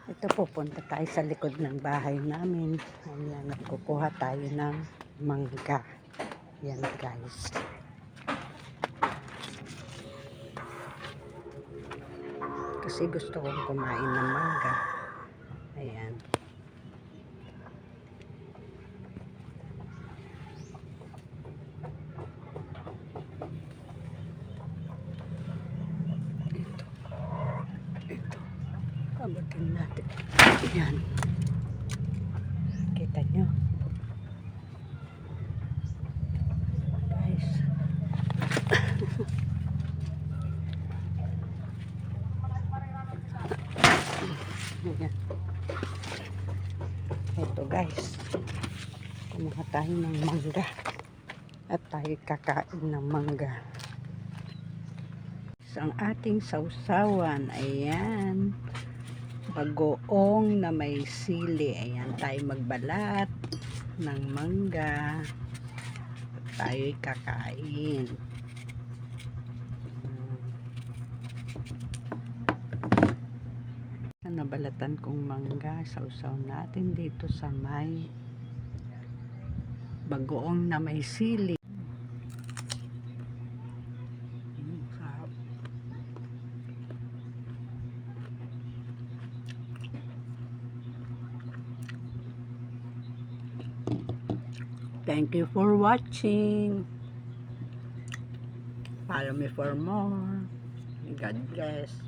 Ito, pupunta tayo sa likod ng bahay namin. Ayan, nagkukuha tayo ng mangga. Ayan guys. Kasi gusto kong kumain ng mangga. Ayan. Ito. Abutin natin. Ayan. Kita nyo. Guys. Ayan. Ito guys. Kumuha tayo ng mangga. At tayo kakain ng mangga. So, ang ating sausawan. Ayan. Bagoong na may sili. Ayan, tayo magbalat ng mangga. At tayo'y kakain. Nabalatan kong mangga. Sausaw natin dito sa may bagoong na may sili. Thank you for watching. Follow me for more. God bless.